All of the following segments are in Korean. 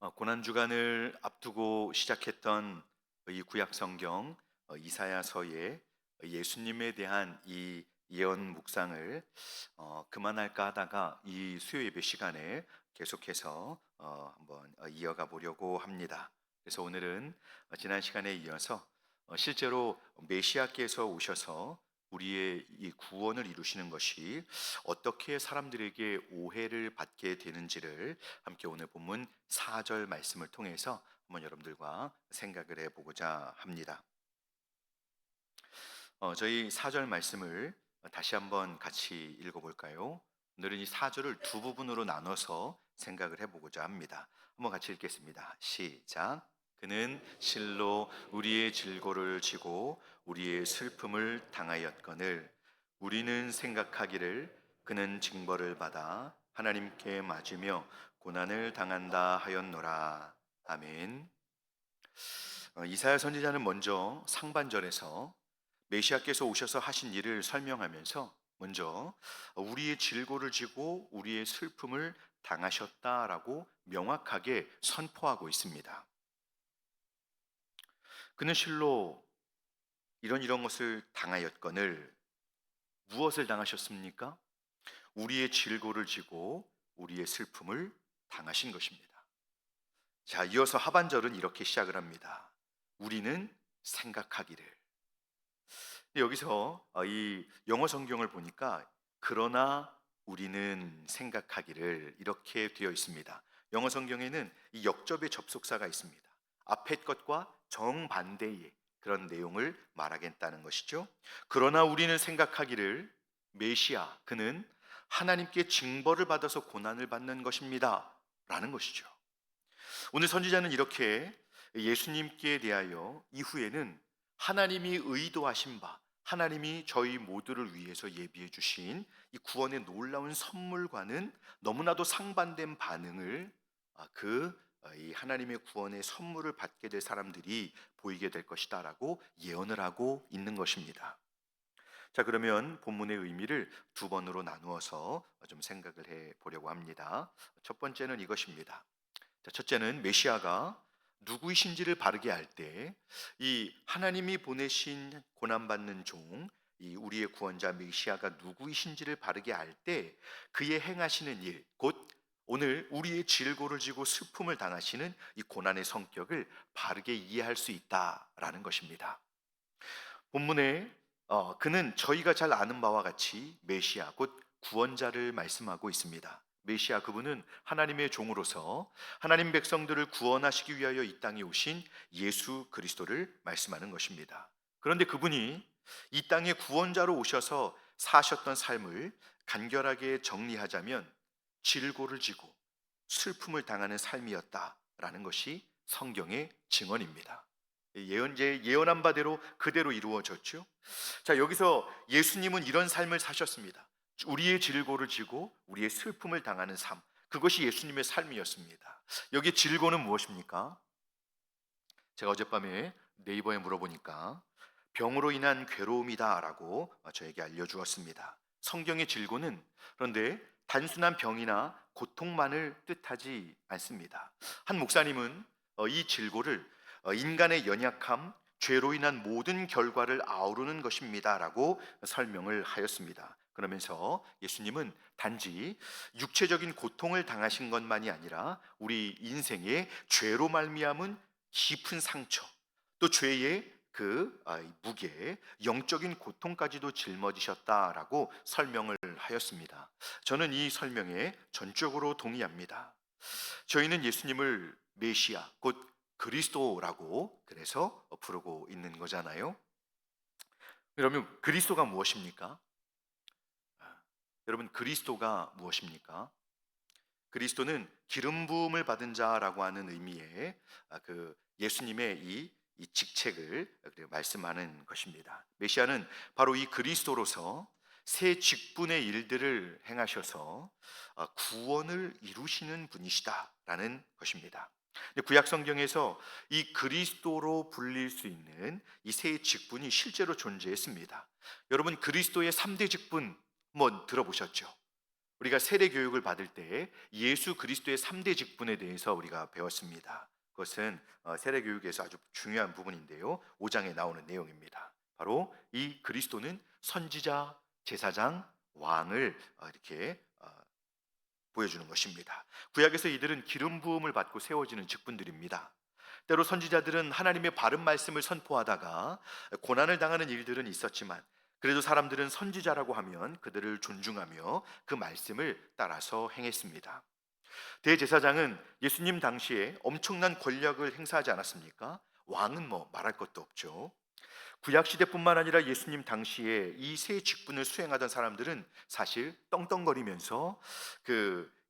고난 주간을 앞두고 시작했던 이 구약 성경 이사야서의 예수님에 대한 이 예언 묵상을 그만할까 하다가 이 수요 예배 시간에 계속해서 한번 이어가 보려고 합니다. 그래서 오늘은 지난 시간에 이어서 실제로 메시아께서 오셔서 우리의 이 구원을 이루시는 것이 어떻게 사람들에게 오해를 받게 되는지를 함께 오늘 본문 4절 말씀을 통해서 한번 여러분들과 생각을 해보고자 합니다. 저희 4절 말씀을 다시 한번 같이 읽어볼까요? 오늘은 이 4절을 두 부분으로 나눠서 생각을 해보고자 합니다. 한번 같이 읽겠습니다. 시작. 그는 실로 우리의 질고를 지고 우리의 슬픔을 당하였거늘 우리는 생각하기를 그는 징벌을 받아 하나님께 맞으며 고난을 당한다 하였노라. 아멘. 이사야 선지자는 먼저 상반절에서 메시아께서 오셔서 하신 일을 설명하면서 먼저 우리의 질고를 지고 우리의 슬픔을 당하셨다라고 명확하게 선포하고 있습니다. 그는 실로 이런 것을 당하였거늘 무엇을 당하셨습니까? 우리의 질고를 지고 우리의 슬픔을 당하신 것입니다. 자, 이어서 하반절은 이렇게 시작을 합니다. 우리는 생각하기를. 여기서 이 영어 성경을 보니까 그러나 우리는 생각하기를 이렇게 되어 있습니다. 영어 성경에는 이 역접의 접속사가 있습니다. 앞에 것과 정반대의 그런 내용을 말하겠다는 것이죠. 그러나 우리는 생각하기를 메시아 그는 하나님께 징벌을 받아서 고난을 받는 것입니다 라는 것이죠. 오늘 선지자는 이렇게 예수님께 대하여 이후에는 하나님이 의도하신 바, 하나님이 저희 모두를 위해서 예비해 주신 이 구원의 놀라운 선물과는 너무나도 상반된 반응을 이 하나님의 구원의 선물을 받게 될 사람들이 보이게 될 것이다라고 예언을 하고 있는 것입니다. 자, 그러면 본문의 의미를 두 번으로 나누어서 좀 생각을 해 보려고 합니다. 첫 번째는 이것입니다. 자, 첫째는 메시아가 누구이신지를 바르게 알 때 이 하나님이 보내신 고난받는 종, 이 우리의 구원자 메시아가 누구이신지를 바르게 알 때 그의 행하시는 일, 곧 오늘 우리의 질고를 지고 슬픔을 당하시는 이 고난의 성격을 바르게 이해할 수 있다라는 것입니다. 본문에 그는 저희가 잘 아는 바와 같이 메시아 곧 구원자를 말씀하고 있습니다. 메시아 그분은 하나님의 종으로서 하나님 백성들을 구원하시기 위하여 이 땅에 오신 예수 그리스도를 말씀하는 것입니다. 그런데 그분이 이 땅에 구원자로 오셔서 사셨던 삶을 간결하게 정리하자면 질고를 지고 슬픔을 당하는 삶이었다라는 것이 성경의 증언입니다. 예언한 바대로 그대로 이루어졌죠. 자, 여기서 예수님은 이런 삶을 사셨습니다. 우리의 질고를 지고 우리의 슬픔을 당하는 삶, 그것이 예수님의 삶이었습니다. 여기 질고는 무엇입니까? 제가 어젯밤에 네이버에 물어보니까 병으로 인한 괴로움이다라고 저에게 알려주었습니다. 성경의 질고는 그런데 단순한 병이나 고통만을 뜻하지 않습니다. 한 목사님은 이 질고를 인간의 연약함, 죄로 인한 모든 결과를 아우르는 것입니다라고 설명을 하였습니다. 그러면서 예수님은 단지 육체적인 고통을 당하신 것만이 아니라 우리 인생의 죄로 말미암은 깊은 상처, 또 죄의 무게, 영적인 고통까지도 짊어지셨다라고 설명을 하였습니다. 저는 이 설명에 전적으로 동의합니다. 저희는 예수님을 메시아, 곧 그리스도라고 그래서 부르고 있는 거잖아요. 그러면 그리스도가 무엇입니까? 여러분, 그리스도가 무엇입니까? 그리스도는 기름 부음을 받은 자라고 하는 의미의 예수님의 이 직책을 말씀하는 것입니다. 메시아는 바로 이 그리스도로서 새 직분의 일들을 행하셔서 구원을 이루시는 분이시다라는 것입니다. 구약 성경에서 이 그리스도로 불릴 수 있는 이 세 직분이 실제로 존재했습니다. 여러분, 그리스도의 3대 직분 한번 들어보셨죠? 우리가 세례 교육을 받을 때 예수 그리스도의 3대 직분에 대해서 우리가 배웠습니다. 그것은 세례 교육에서 아주 중요한 부분인데요. 5장에 나오는 내용입니다. 바로 이 그리스도는 선지자, 제사장, 왕을 이렇게 보여주는 것입니다. 구약에서 이들은 기름 부음을 받고 세워지는 직분들입니다. 때로 선지자들은 하나님의 바른 말씀을 선포하다가 고난을 당하는 일들은 있었지만 그래도 사람들은 선지자라고 하면 그들을 존중하며 그 말씀을 따라서 행했습니다. 대제사장은 예수님 당시에 엄청난 권력을 행사하지 않았습니까? 왕은 뭐 말할 것도 없죠. 구약 시대뿐만 아니라 예수님 당시에 이 세 직분을 수행하던 사람들은 사실 떵떵거리면서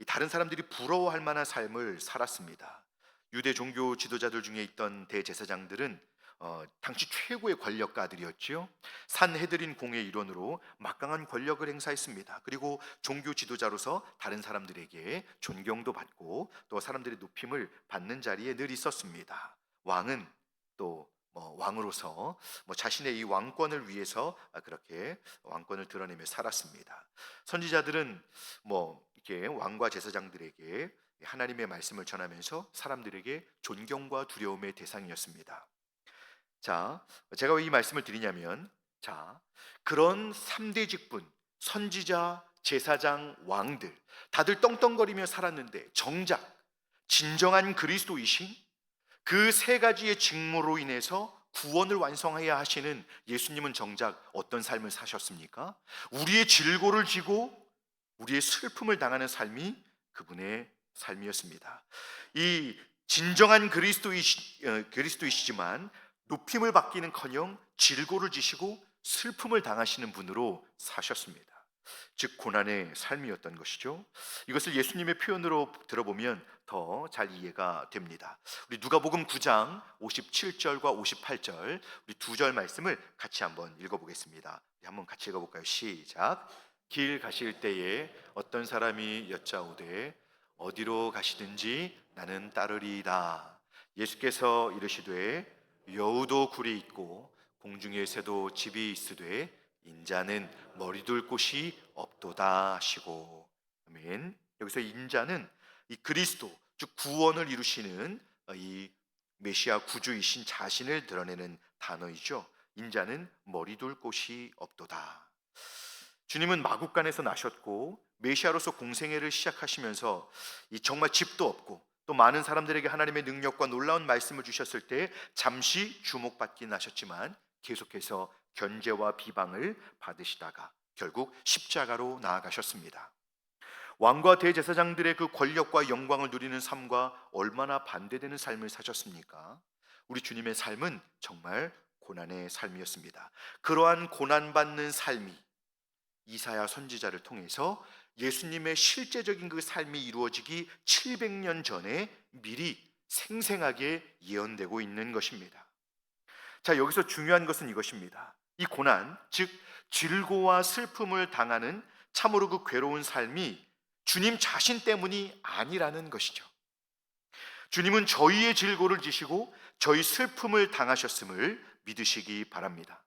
다른 사람들이 부러워할 만한 삶을 살았습니다. 유대 종교 지도자들 중에 있던 대제사장들은 당시 최고의 권력가들이었지요. 산헤드린 공의 일원으로 막강한 권력을 행사했습니다. 그리고 종교 지도자로서 다른 사람들에게 존경도 받고 또 사람들의 높임을 받는 자리에 늘 있었습니다. 왕은 또 왕으로서 자신의 이 왕권을 위해서 그렇게 왕권을 드러내며 살았습니다. 선지자들은 이렇게 왕과 제사장들에게 하나님의 말씀을 전하면서 사람들에게 존경과 두려움의 대상이었습니다. 자, 제가 왜 이 말씀을 드리냐면, 그런 3대 직분, 선지자, 제사장, 왕들 다들 떵떵거리며 살았는데 정작 진정한 그리스도이신 그 세 가지의 직무로 인해서 구원을 완성해야 하시는 예수님은 정작 어떤 삶을 사셨습니까? 우리의 질고를 지고 우리의 슬픔을 당하는 삶이 그분의 삶이었습니다. 이 진정한 그리스도이시지만 높임을 받기는커녕 질고를 지시고 슬픔을 당하시는 분으로 사셨습니다. 즉 고난의 삶이었던 것이죠. 이것을 예수님의 표현으로 들어보면 더 잘 이해가 됩니다. 우리 누가복음 9장 57절과 58절 우리 두 절 말씀을 같이 한번 읽어보겠습니다. 한번 같이 읽어볼까요? 시작. 길 가실 때에 어떤 사람이 여짜오되 어디로 가시든지 나는 따르리이다. 예수께서 이르시되 여우도 굴이 있고 공중의 새도 집이 있으되 인자는 머리둘 곳이 없도다 하시고. 아멘. 여기서 인자는 이 그리스도 즉 구원을 이루시는 이 메시아 구주이신 자신을 드러내는 단어이죠. 인자는 머리둘 곳이 없도다. 주님은 마국간에서 나셨고 메시아로서 공생애를 시작하시면서 이 정말 집도 없고 또 많은 사람들에게 하나님의 능력과 놀라운 말씀을 주셨을 때 잠시 주목받긴 하셨지만 계속해서 견제와 비방을 받으시다가 결국 십자가로 나아가셨습니다. 왕과 대제사장들의 그 권력과 영광을 누리는 삶과 얼마나 반대되는 삶을 사셨습니까? 우리 주님의 삶은 정말 고난의 삶이었습니다. 그러한 고난받는 삶이 이사야 선지자를 통해서 예수님의 실제적인 그 삶이 이루어지기 700년 전에 미리 생생하게 예언되고 있는 것입니다. 자, 여기서 중요한 것은 이것입니다. 이 고난, 즉 질고와 슬픔을 당하는 참으로 그 괴로운 삶이 주님 자신 때문이 아니라는 것이죠. 주님은 저희의 질고를 지시고 저희 슬픔을 당하셨음을 믿으시기 바랍니다.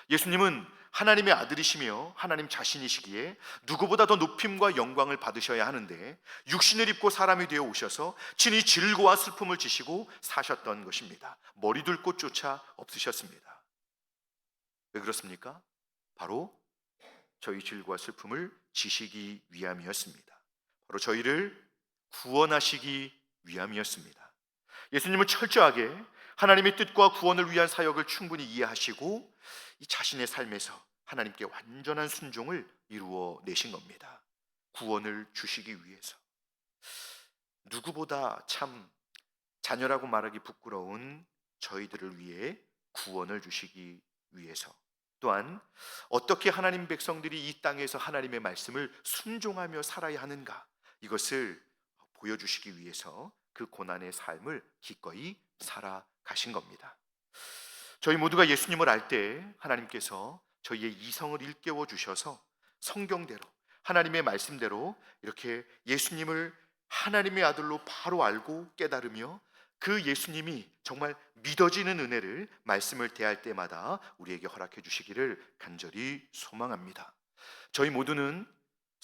예수님은 하나님의 아들이시며 하나님 자신이시기에 누구보다 더 높임과 영광을 받으셔야 하는데 육신을 입고 사람이 되어 오셔서 친히 질고와 슬픔을 지시고 사셨던 것입니다. 머리둘 곳조차 없으셨습니다. 왜 그렇습니까? 바로 저희 질고와 슬픔을 지시기 위함이었습니다. 바로 저희를 구원하시기 위함이었습니다. 예수님은 철저하게 하나님의 뜻과 구원을 위한 사역을 충분히 이해하시고 이 자신의 삶에서 하나님께 완전한 순종을 이루어 내신 겁니다. 구원을 주시기 위해서. 누구보다 참 자녀라고 말하기 부끄러운 저희들을 위해 구원을 주시기 위해서, 또한 어떻게 하나님 백성들이 이 땅에서 하나님의 말씀을 순종하며 살아야 하는가, 이것을 보여주시기 위해서 그 고난의 삶을 기꺼이 살아가신 겁니다. 저희 모두가 예수님을 알 때 하나님께서 저희의 이성을 일깨워 주셔서 성경대로 하나님의 말씀대로 이렇게 예수님을 하나님의 아들로 바로 알고 깨달으며 그 예수님이 정말 믿어지는 은혜를 말씀을 대할 때마다 우리에게 허락해 주시기를 간절히 소망합니다. 저희 모두는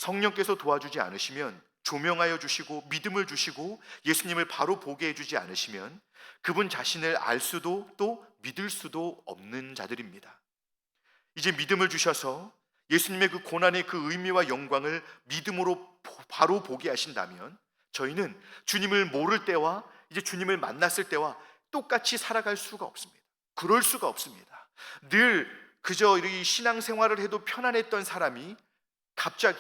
성령께서 도와주지 않으시면, 조명하여 주시고 믿음을 주시고 예수님을 바로 보게 해주지 않으시면 그분 자신을 알 수도 또 믿을 수도 없는 자들입니다. 이제 믿음을 주셔서 예수님의 그 고난의 그 의미와 영광을 믿음으로 바로 보게 하신다면 저희는 주님을 모를 때와 이제 주님을 만났을 때와 똑같이 살아갈 수가 없습니다. 그럴 수가 없습니다. 늘 그저 이 신앙생활을 해도 편안했던 사람이 갑자기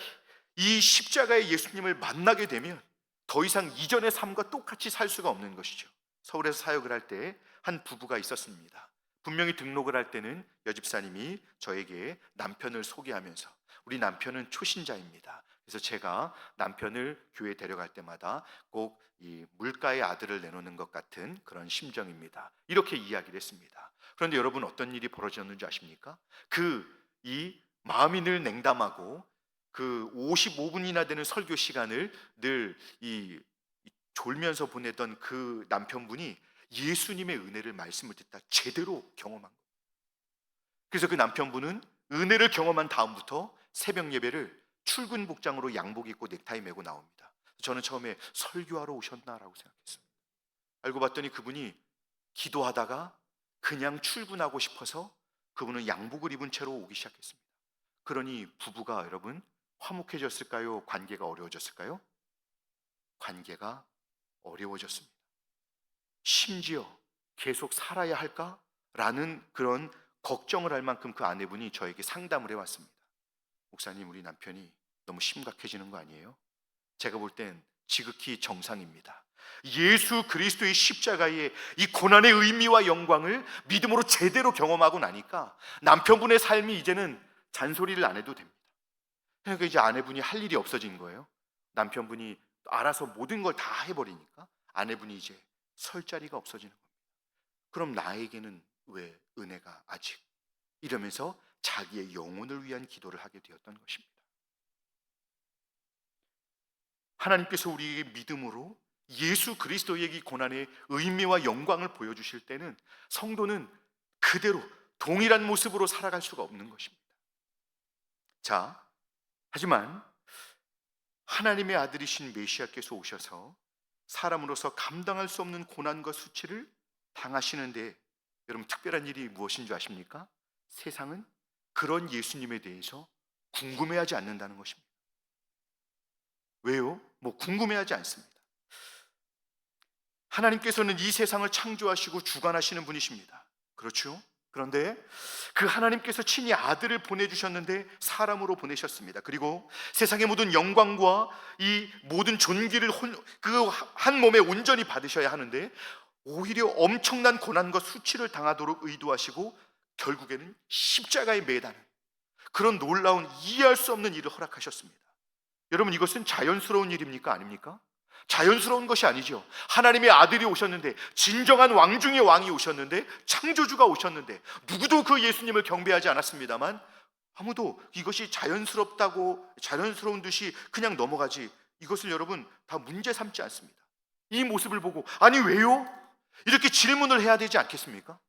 이 십자가의 예수님을 만나게 되면 더 이상 이전의 삶과 똑같이 살 수가 없는 것이죠. 서울에서 사역을 할 때 한 부부가 있었습니다. 분명히 등록을 할 때는 여집사님이 저에게 남편을 소개하면서 우리 남편은 초신자입니다. 그래서 제가 남편을 교회에 데려갈 때마다 꼭 이 물가의 아들을 내놓는 것 같은 그런 심정입니다. 이렇게 이야기를 했습니다. 그런데 여러분 어떤 일이 벌어졌는지 아십니까? 이 마음이 늘 냉담하고 그 55분이나 되는 설교 시간을 늘 졸면서 보내던 그 남편분이 예수님의 은혜를 말씀을 듣다 제대로 경험한 거예요. 그래서 그 남편분은 은혜를 경험한 다음부터 새벽 예배를 출근 복장으로 양복 입고 넥타이 메고 나옵니다. 저는 처음에 설교하러 오셨나라고 생각했습니다. 알고 봤더니 그분이 기도하다가 그냥 출근하고 싶어서 그분은 양복을 입은 채로 오기 시작했습니다. 그러니 부부가 여러분 화목해졌을까요? 관계가 어려워졌을까요? 관계가 어려워졌습니다. 심지어 계속 살아야 할까라는 그런 걱정을 할 만큼 그 아내분이 저에게 상담을 해왔습니다. 목사님, 우리 남편이 너무 심각해지는 거 아니에요? 제가 볼 땐 지극히 정상입니다. 예수 그리스도의 십자가의 이 고난의 의미와 영광을 믿음으로 제대로 경험하고 나니까 남편분의 삶이 이제는 잔소리를 안 해도 됩니다. 그러니까 이제 아내분이 할 일이 없어진 거예요. 남편분이 알아서 모든 걸 다 해버리니까 아내분이 이제 설 자리가 없어지는 겁니다. 그럼 나에게는 왜 은혜가 아직? 이러면서 자기의 영혼을 위한 기도를 하게 되었던 것입니다. 하나님께서 우리에게 믿음으로 예수 그리스도의 이 고난의 의미와 영광을 보여주실 때는 성도는 그대로 동일한 모습으로 살아갈 수가 없는 것입니다. 자, 하지만 하나님의 아들이신 메시아께서 오셔서 사람으로서 감당할 수 없는 고난과 수치를 당하시는데 여러분 특별한 일이 무엇인 줄 아십니까? 세상은 그런 예수님에 대해서 궁금해하지 않는다는 것입니다. 왜요? 궁금해하지 않습니다. 하나님께서는 이 세상을 창조하시고 주관하시는 분이십니다. 그렇죠? 그런데 그 하나님께서 친히 아들을 보내주셨는데 사람으로 보내셨습니다. 그리고 세상의 모든 영광과 이 모든 존귀를 그 한 몸에 온전히 받으셔야 하는데 오히려 엄청난 고난과 수치를 당하도록 의도하시고 결국에는 십자가에 매다는 그런 놀라운 이해할 수 없는 일을 허락하셨습니다. 여러분 이것은 자연스러운 일입니까? 아닙니까? 자연스러운 것이 아니죠. 하나님의 아들이 오셨는데, 진정한 왕 중의 왕이 오셨는데, 창조주가 오셨는데 누구도 그 예수님을 경배하지 않았습니다만 아무도 이것이 자연스러운 듯이 그냥 넘어가지 이것을 여러분 다 문제 삼지 않습니다. 이 모습을 보고 아니 왜요? 이렇게 질문을 해야 되지 않겠습니까?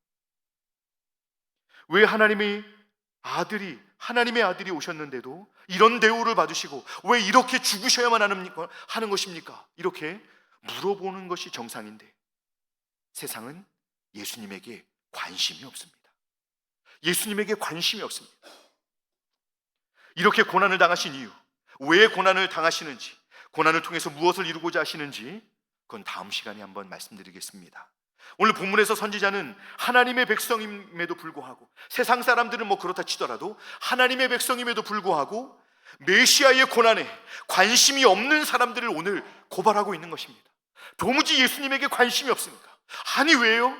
왜 하나님의 아들이 오셨는데도 이런 대우를 받으시고 왜 이렇게 죽으셔야만 하는 것입니까? 이렇게 물어보는 것이 정상인데 세상은 예수님에게 관심이 없습니다. 예수님에게 관심이 없습니다. 이렇게 고난을 당하신 이유, 왜 고난을 당하시는지, 고난을 통해서 무엇을 이루고자 하시는지 그건 다음 시간에 한번 말씀드리겠습니다. 오늘 본문에서 선지자는 하나님의 백성임에도 불구하고 세상 사람들은 그렇다 치더라도 하나님의 백성임에도 불구하고 메시아의 고난에 관심이 없는 사람들을 오늘 고발하고 있는 것입니다. 도무지 예수님에게 관심이 없습니까? 아니 왜요?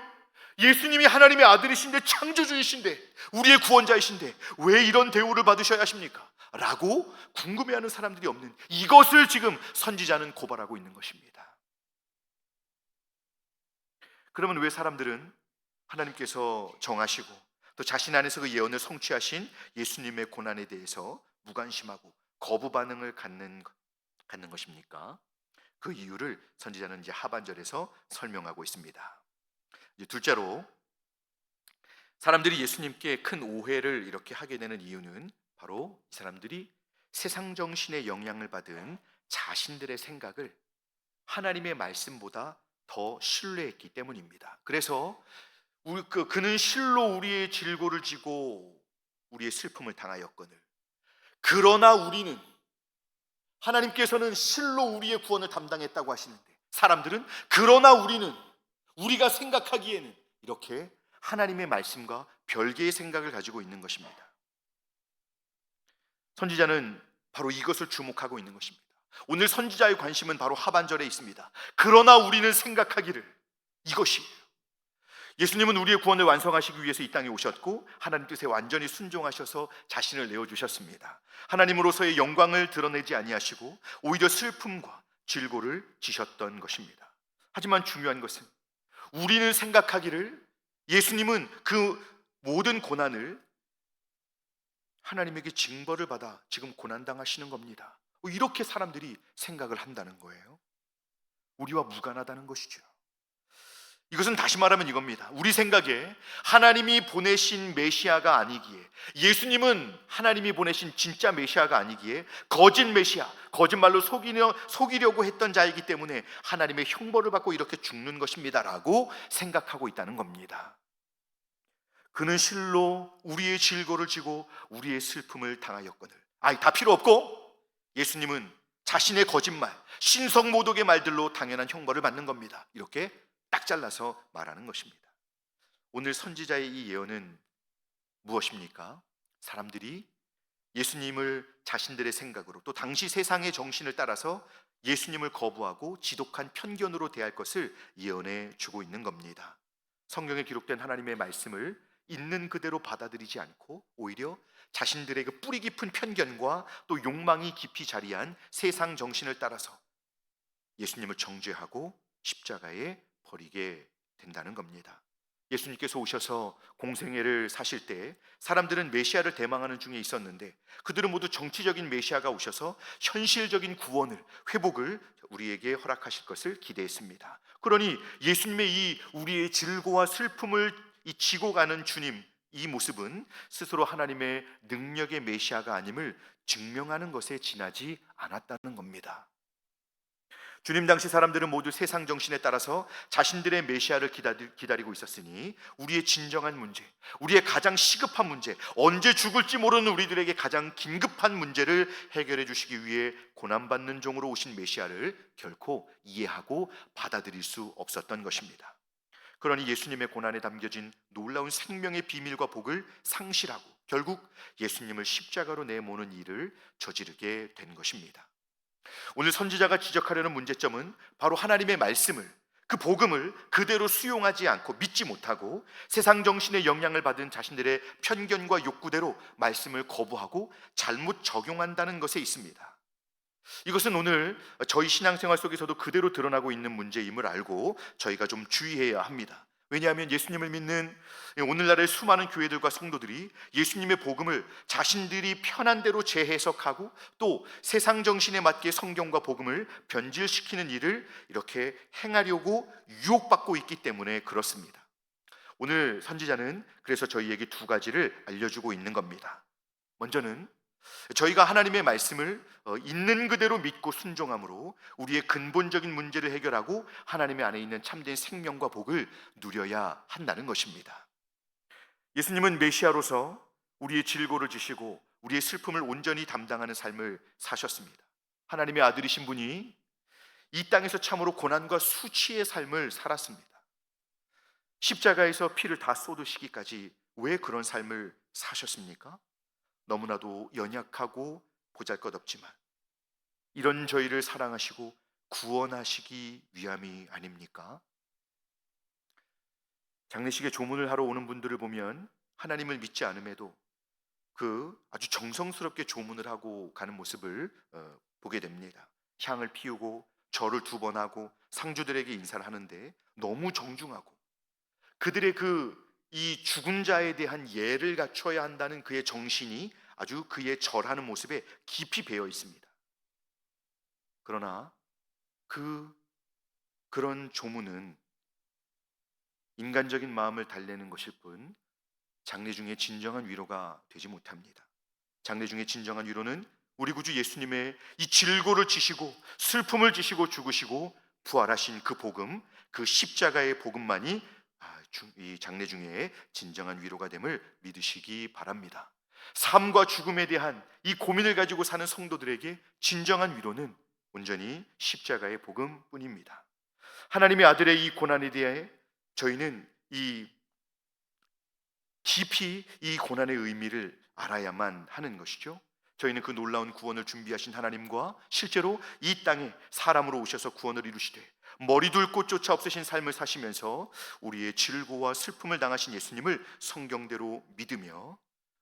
예수님이 하나님의 아들이신데 창조주이신데 우리의 구원자이신데 왜 이런 대우를 받으셔야 하십니까? 라고 궁금해하는 사람들이 없는 이것을 지금 선지자는 고발하고 있는 것입니다. 그러면 왜 사람들은 하나님께서 정하시고 또 자신 안에서 그 예언을 성취하신 예수님의 고난에 대해서 무관심하고 거부 반응을 갖는 것입니까? 그 이유를 선지자는 이제 하반절에서 설명하고 있습니다. 이제 둘째로 사람들이 예수님께 큰 오해를 이렇게 하게 되는 이유는 바로 이 사람들이 세상 정신의 영향을 받은 자신들의 생각을 하나님의 말씀보다 더 신뢰했기 때문입니다. 그래서 그는 실로 우리의 질고를 지고 우리의 슬픔을 당하였거늘 그러나 우리는, 하나님께서는 실로 우리의 구원을 담당했다고 하시는데 사람들은 그러나 우리는, 우리가 생각하기에는, 이렇게 하나님의 말씀과 별개의 생각을 가지고 있는 것입니다. 선지자는 바로 이것을 주목하고 있는 것입니다. 오늘 선지자의 관심은 바로 하반절에 있습니다. 그러나 우리는 생각하기를, 이것이 예수님은 우리의 구원을 완성하시기 위해서 이 땅에 오셨고 하나님 뜻에 완전히 순종하셔서 자신을 내어주셨습니다. 하나님으로서의 영광을 드러내지 아니하시고 오히려 슬픔과 질고를 지셨던 것입니다. 하지만 중요한 것은 우리는 생각하기를 예수님은 그 모든 고난을 하나님에게 징벌을 받아 지금 고난당하시는 겁니다. 이렇게 사람들이 생각을 한다는 거예요. 우리와 무관하다는 것이죠. 이것은 다시 말하면 이겁니다. 우리 생각에 하나님이 보내신 메시아가 아니기에, 예수님은 하나님이 보내신 진짜 메시아가 아니기에 거짓 메시아, 거짓말로 속이려고 했던 자이기 때문에 하나님의 형벌을 받고 이렇게 죽는 것입니다라고 생각하고 있다는 겁니다. 그는 실로 우리의 질고를 지고 우리의 슬픔을 당하였거늘. 다 필요 없고 예수님은 자신의 거짓말, 신성모독의 말들로 당연한 형벌을 받는 겁니다. 이렇게 딱 잘라서 말하는 것입니다. 오늘 선지자의 이 예언은 무엇입니까? 사람들이 예수님을 자신들의 생각으로, 또 당시 세상의 정신을 따라서 예수님을 거부하고 지독한 편견으로 대할 것을 예언해 주고 있는 겁니다. 성경에 기록된 하나님의 말씀을 있는 그대로 받아들이지 않고 오히려 자신들의 그 뿌리 깊은 편견과 또 욕망이 깊이 자리한 세상 정신을 따라서 예수님을 정죄하고 십자가에 버리게 된다는 겁니다. 예수님께서 오셔서 공생애를 사실 때 사람들은 메시아를 대망하는 중에 있었는데 그들은 모두 정치적인 메시아가 오셔서 현실적인 구원을, 회복을 우리에게 허락하실 것을 기대했습니다. 그러니 예수님의 이 우리의 질고와 슬픔을 지고 가는 주님, 이 모습은 스스로 하나님의 능력의 메시아가 아님을 증명하는 것에 지나지 않았다는 겁니다. 주님 당시 사람들은 모두 세상 정신에 따라서 자신들의 메시아를 기다리고 있었으니 우리의 진정한 문제, 우리의 가장 시급한 문제, 언제 죽을지 모르는 우리들에게 가장 긴급한 문제를 해결해 주시기 위해 고난받는 종으로 오신 메시아를 결코 이해하고 받아들일 수 없었던 것입니다. 그러니 예수님의 고난에 담겨진 놀라운 생명의 비밀과 복을 상실하고 결국 예수님을 십자가로 내모는 일을 저지르게 된 것입니다. 오늘 선지자가 지적하려는 문제점은 바로 하나님의 말씀을, 그 복음을 그대로 수용하지 않고 믿지 못하고 세상 정신의 영향을 받은 자신들의 편견과 욕구대로 말씀을 거부하고 잘못 적용한다는 것에 있습니다. 이것은 오늘 저희 신앙생활 속에서도 그대로 드러나고 있는 문제임을 알고 저희가 좀 주의해야 합니다. 왜냐하면 예수님을 믿는 오늘날의 수많은 교회들과 성도들이 예수님의 복음을 자신들이 편한 대로 재해석하고 또 세상 정신에 맞게 성경과 복음을 변질시키는 일을 이렇게 행하려고 유혹받고 있기 때문에 그렇습니다. 오늘 선지자는 그래서 저희에게 두 가지를 알려주고 있는 겁니다. 먼저는 저희가 하나님의 말씀을 있는 그대로 믿고 순종함으로 우리의 근본적인 문제를 해결하고 하나님의 안에 있는 참된 생명과 복을 누려야 한다는 것입니다. 예수님은 메시아로서 우리의 질고를 지시고 우리의 슬픔을 온전히 담당하는 삶을 사셨습니다. 하나님의 아들이신 분이 이 땅에서 참으로 고난과 수치의 삶을 살았습니다. 십자가에서 피를 다 쏟으시기까지 왜 그런 삶을 사셨습니까? 너무나도 연약하고 보잘것없지만 이런 저희를 사랑하시고 구원하시기 위함이 아닙니까? 장례식에 조문을 하러 오는 분들을 보면 하나님을 믿지 않음에도 그 아주 정성스럽게 조문을 하고 가는 모습을 보게 됩니다. 향을 피우고 절을 2번 하고 상주들에게 인사를 하는데 너무 정중하고 그들의 이 죽은 자에 대한 예를 갖춰야 한다는 그의 정신이 아주 그의 절하는 모습에 깊이 배어 있습니다. 그러나 그런 조문은 인간적인 마음을 달래는 것일 뿐 장례 중에 진정한 위로가 되지 못합니다. 장례 중에 진정한 위로는 우리 구주 예수님의 이 질고를 지시고 슬픔을 지시고 죽으시고 부활하신 그 복음, 그 십자가의 복음만이 이 장래 중에 진정한 위로가 됨을 믿으시기 바랍니다. 삶과 죽음에 대한 이 고민을 가지고 사는 성도들에게 진정한 위로는 온전히 십자가의 복음뿐입니다. 하나님의 아들의 이 고난에 대해 저희는 깊이 이 고난의 의미를 알아야만 하는 것이죠. 저희는 그 놀라운 구원을 준비하신 하나님과 실제로 이 땅에 사람으로 오셔서 구원을 이루시되 머리 둘 곳조차 없으신 삶을 사시면서 우리의 질고와 슬픔을 당하신 예수님을 성경대로 믿으며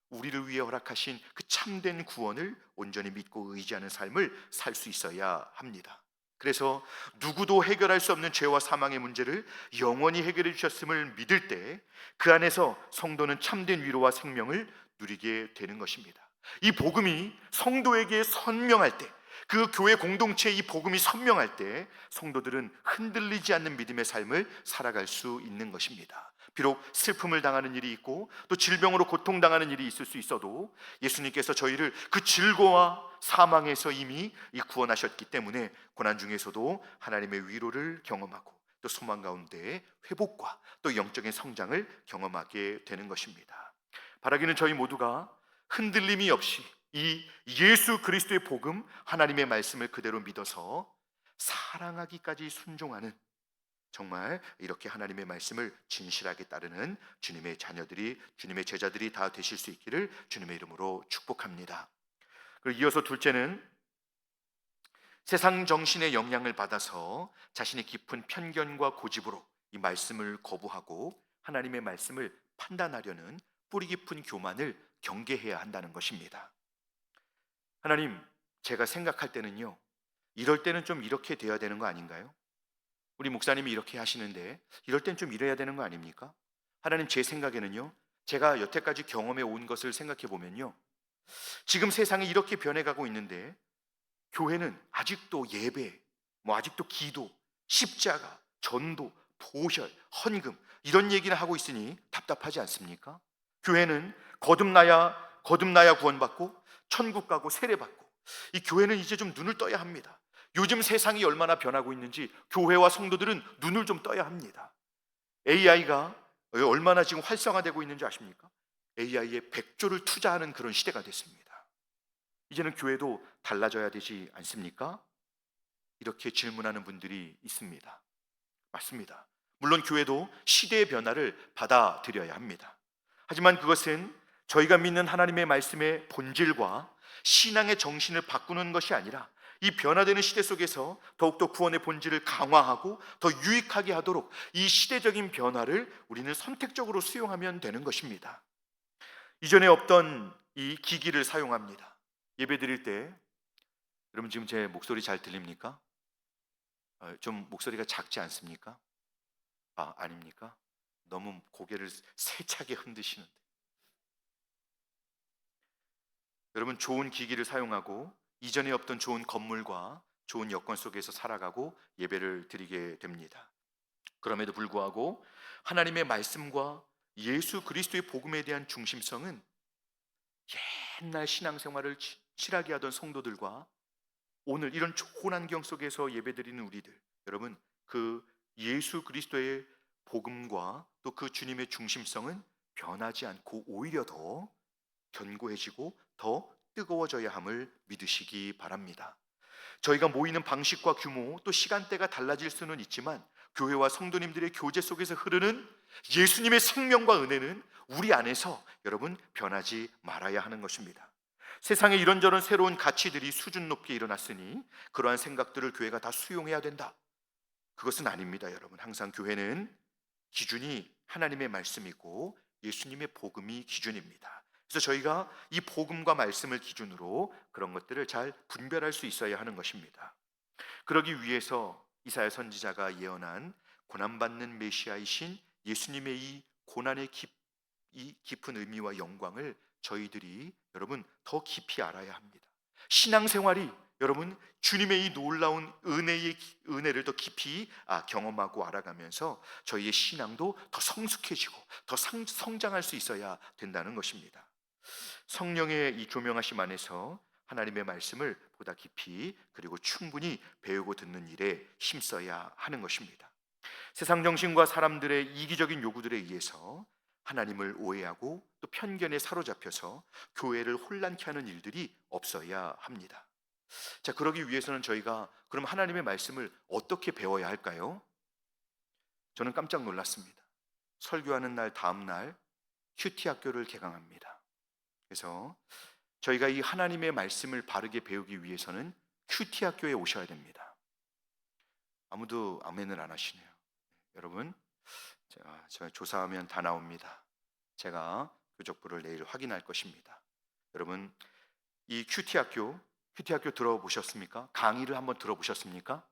우리를 위해 허락하신 그 참된 구원을 온전히 믿고 의지하는 삶을 살 수 있어야 합니다. 그래서 누구도 해결할 수 없는 죄와 사망의 문제를 영원히 해결해 주셨음을 믿을 때 그 안에서 성도는 참된 위로와 생명을 누리게 되는 것입니다. 이 복음이 성도에게 선명할 때, 그 교회 공동체의 이 복음이 선명할 때 성도들은 흔들리지 않는 믿음의 삶을 살아갈 수 있는 것입니다. 비록 슬픔을 당하는 일이 있고 또 질병으로 고통당하는 일이 있을 수 있어도 예수님께서 저희를 그 질고와 사망에서 이미 구원하셨기 때문에 고난 중에서도 하나님의 위로를 경험하고 또 소망 가운데 회복과 또 영적인 성장을 경험하게 되는 것입니다. 바라기는 저희 모두가 흔들림이 없이 이 예수 그리스도의 복음, 하나님의 말씀을 그대로 믿어서 사랑하기까지 순종하는, 정말 이렇게 하나님의 말씀을 진실하게 따르는 주님의 자녀들이, 주님의 제자들이 다 되실 수 있기를 주님의 이름으로 축복합니다. 그리고 이어서 둘째는 세상 정신의 영향을 받아서 자신의 깊은 편견과 고집으로 이 말씀을 거부하고 하나님의 말씀을 판단하려는 뿌리 깊은 교만을 경계해야 한다는 것입니다. 하나님, 제가 생각할 때는요, 이럴 때는 좀 이렇게 돼야 되는 거 아닌가요? 우리 목사님이 이렇게 하시는데 이럴 땐 좀 이래야 되는 거 아닙니까? 하나님, 제 생각에는요, 제가 여태까지 경험해 온 것을 생각해 보면요, 지금 세상이 이렇게 변해가고 있는데 교회는 아직도 예배, 아직도 기도, 십자가, 전도, 보혈, 헌금 이런 얘기를 하고 있으니 답답하지 않습니까? 교회는 거듭나야 구원받고 천국 가고 세례받고, 이 교회는 이제 좀 눈을 떠야 합니다. 요즘 세상이 얼마나 변하고 있는지 교회와 성도들은 눈을 좀 떠야 합니다. AI가 얼마나 지금 활성화되고 있는지 아십니까? AI에 100조를 투자하는 그런 시대가 됐습니다. 이제는 교회도 달라져야 되지 않습니까? 이렇게 질문하는 분들이 있습니다. 맞습니다. 물론 교회도 시대의 변화를 받아들여야 합니다. 하지만 그것은 저희가 믿는 하나님의 말씀의 본질과 신앙의 정신을 바꾸는 것이 아니라 이 변화되는 시대 속에서 더욱더 구원의 본질을 강화하고 더 유익하게 하도록 이 시대적인 변화를 우리는 선택적으로 수용하면 되는 것입니다. 이전에 없던 이 기기를 사용합니다. 예배 드릴 때, 여러분 지금 제 목소리 잘 들립니까? 좀 목소리가 작지 않습니까? 아닙니까? 너무 고개를 세차게 흔드시는데. 여러분, 좋은 기기를 사용하고 이전에 없던 좋은 건물과 좋은 여건 속에서 살아가고 예배를 드리게 됩니다. 그럼에도 불구하고 하나님의 말씀과 예수 그리스도의 복음에 대한 중심성은 옛날 신앙생활을 실하게 하던 성도들과 오늘 이런 좋은 환경 속에서 예배드리는 우리들, 여러분, 그 예수 그리스도의 복음과 또 그 주님의 중심성은 변하지 않고 오히려 더 견고해지고 더 뜨거워져야 함을 믿으시기 바랍니다. 저희가 모이는 방식과 규모 또 시간대가 달라질 수는 있지만 교회와 성도님들의 교제 속에서 흐르는 예수님의 생명과 은혜는 우리 안에서 여러분 변하지 말아야 하는 것입니다. 세상에 이런저런 새로운 가치들이 수준 높게 일어났으니 그러한 생각들을 교회가 다 수용해야 된다, 그것은 아닙니다. 여러분, 항상 교회는 기준이 하나님의 말씀이고 예수님의 복음이 기준입니다. 그래서 저희가 이 복음과 말씀을 기준으로 그런 것들을 잘 분별할 수 있어야 하는 것입니다. 그러기 위해서 이사야 선지자가 예언한 고난받는 메시아이신 예수님의 이 고난의 이 깊은 의미와 영광을 저희들이 여러분 더 깊이 알아야 합니다. 신앙생활이 여러분 주님의 이 놀라운 은혜를 더 깊이 경험하고 알아가면서 저희의 신앙도 더 성숙해지고 더 성장할 수 있어야 된다는 것입니다. 성령의 이 조명하심 안에서 하나님의 말씀을 보다 깊이 그리고 충분히 배우고 듣는 일에 힘써야 하는 것입니다. 세상 정신과 사람들의 이기적인 요구들에 의해서 하나님을 오해하고 또 편견에 사로잡혀서 교회를 혼란케 하는 일들이 없어야 합니다. 자, 그러기 위해서는 저희가 그럼 하나님의 말씀을 어떻게 배워야 할까요? 저는 깜짝 놀랐습니다. 설교하는 날 다음 날 큐티 학교를 개강합니다. 그래서 저희가 이 하나님의 말씀을 바르게 배우기 위해서는 큐티 학교에 오셔야 됩니다. 아무도 아멘을 안 하시네요. 여러분, 제가 조사하면 다 나옵니다. 제가 교적부를 내일 확인할 것입니다. 여러분, 이 큐티 학교 들어보셨습니까? 강의를 한번 들어보셨습니까?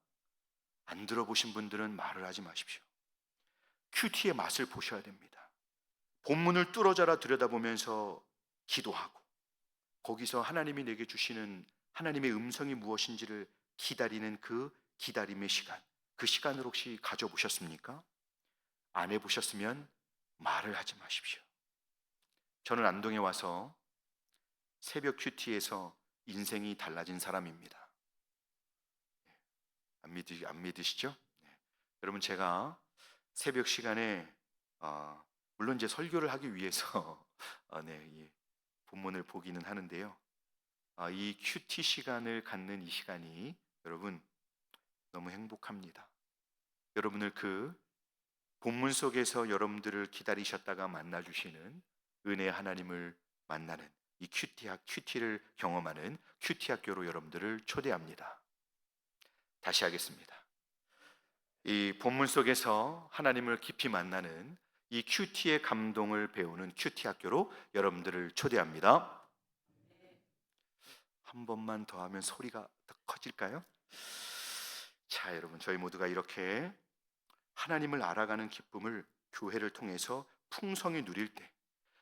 안 들어보신 분들은 말을 하지 마십시오. 큐티의 맛을 보셔야 됩니다. 본문을 뚫어져라 들여다보면서 기도하고 거기서 하나님이 내게 주시는 하나님의 음성이 무엇인지를 기다리는 그 기다림의 시간, 그 시간을 혹시 가져보셨습니까? 안 해보셨으면 말을 하지 마십시오. 저는 안동에 와서 새벽 큐티에서 인생이 달라진 사람입니다. 안 믿으시죠? 네. 여러분, 제가 새벽 시간에 물론 이제 설교를 하기 위해서 이 본문을 보기는 하는데요. 이 큐티 시간을 갖는 이 시간이 여러분 너무 행복합니다. 여러분을 그 본문 속에서 여러분들을 기다리셨다가 만나 주시는 은혜의 하나님을 만나는 이 큐티를 경험하는 큐티 학교로 여러분들을 초대합니다. 다시 하겠습니다. 이 본문 속에서 하나님을 깊이 만나는 이 큐티의 감동을 배우는 큐티 학교로 여러분들을 초대합니다. 한 번만 더 하면 소리가 더 커질까요? 자, 여러분, 저희 모두가 이렇게 하나님을 알아가는 기쁨을 교회를 통해서 풍성히 누릴 때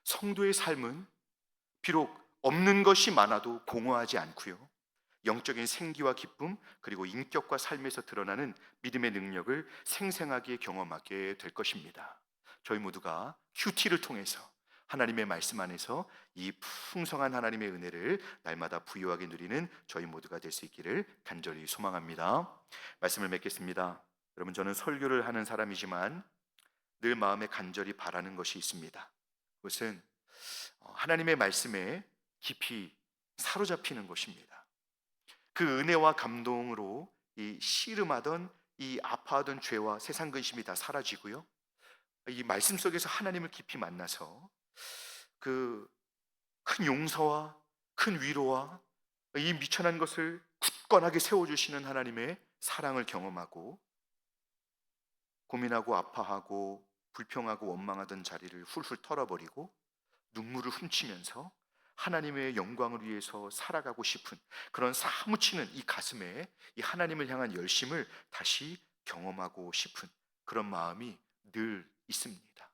성도의 삶은 비록 없는 것이 많아도 공허하지 않고요, 영적인 생기와 기쁨 그리고 인격과 삶에서 드러나는 믿음의 능력을 생생하게 경험하게 될 것입니다. 저희 모두가 큐티를 통해서 하나님의 말씀 안에서 이 풍성한 하나님의 은혜를 날마다 부유하게 누리는 저희 모두가 될 수 있기를 간절히 소망합니다. 말씀을 맺겠습니다. 여러분, 저는 설교를 하는 사람이지만 늘 마음에 간절히 바라는 것이 있습니다. 그것은 하나님의 말씀에 깊이 사로잡히는 것입니다. 그 은혜와 감동으로 이 씨름하던 이 아파하던 죄와 세상 근심이 다 사라지고요, 이 말씀 속에서 하나님을 깊이 만나서 그 큰 용서와 큰 위로와 이 미천한 것을 굳건하게 세워주시는 하나님의 사랑을 경험하고 고민하고 아파하고 불평하고 원망하던 자리를 훌훌 털어버리고 눈물을 훔치면서 하나님의 영광을 위해서 살아가고 싶은 그런 사무치는 이 가슴에 이 하나님을 향한 열심을 다시 경험하고 싶은 그런 마음이 늘 있습니다.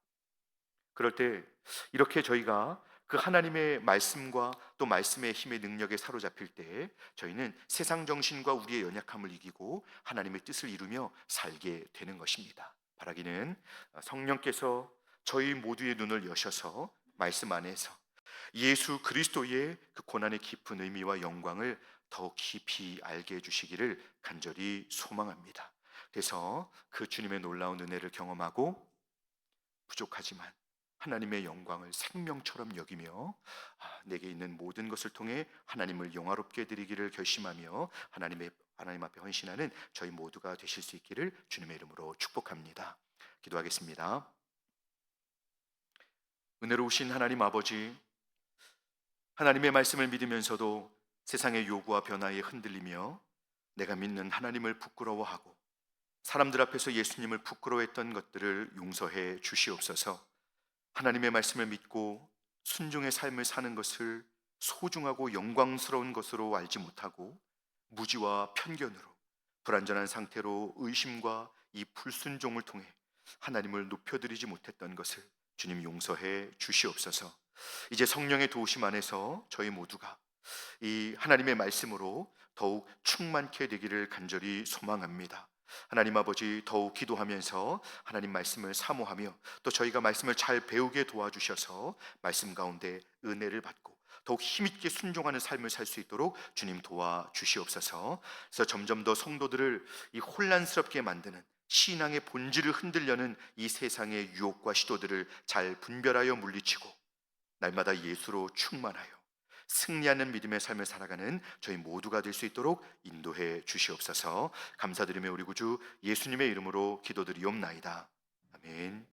그럴 때 이렇게 저희가 그 하나님의 말씀과 또 말씀의 힘의 능력에 사로잡힐 때 저희는 세상 정신과 우리의 연약함을 이기고 하나님의 뜻을 이루며 살게 되는 것입니다. 바라기는 성령께서 저희 모두의 눈을 여셔서 말씀 안에서 예수 그리스도의 그 고난의 깊은 의미와 영광을 더욱 깊이 알게 해주시기를 간절히 소망합니다. 그래서 그 주님의 놀라운 은혜를 경험하고 부족하지만 하나님의 영광을 생명처럼 여기며 내게 있는 모든 것을 통해 하나님을 영화롭게 드리기를 결심하며 하나님 앞에 헌신하는 저희 모두가 되실 수 있기를 주님의 이름으로 축복합니다. 기도하겠습니다. 은혜로우신 하나님 아버지, 하나님의 말씀을 믿으면서도 세상의 요구와 변화에 흔들리며 내가 믿는 하나님을 부끄러워하고 사람들 앞에서 예수님을 부끄러워했던 것들을 용서해 주시옵소서. 하나님의 말씀을 믿고 순종의 삶을 사는 것을 소중하고 영광스러운 것으로 알지 못하고 무지와 편견으로 불완전한 상태로 의심과 이 불순종을 통해 하나님을 높여드리지 못했던 것을 주님 용서해 주시옵소서. 이제 성령의 도우심 안에서 저희 모두가 이 하나님의 말씀으로 더욱 충만케 되기를 간절히 소망합니다. 하나님 아버지, 더욱 기도하면서 하나님 말씀을 사모하며 또 저희가 말씀을 잘 배우게 도와주셔서 말씀 가운데 은혜를 받고 더욱 힘있게 순종하는 삶을 살 수 있도록 주님 도와주시옵소서. 그래서 점점 더 성도들을 이 혼란스럽게 만드는 신앙의 본질을 흔들려는 이 세상의 유혹과 시도들을 잘 분별하여 물리치고 날마다 예수로 충만하여 승리하는 믿음의 삶을 살아가는 저희 모두가 될 수 있도록 인도해 주시옵소서. 감사드리며 우리 구주 예수님의 이름으로 기도드리옵나이다. 아멘.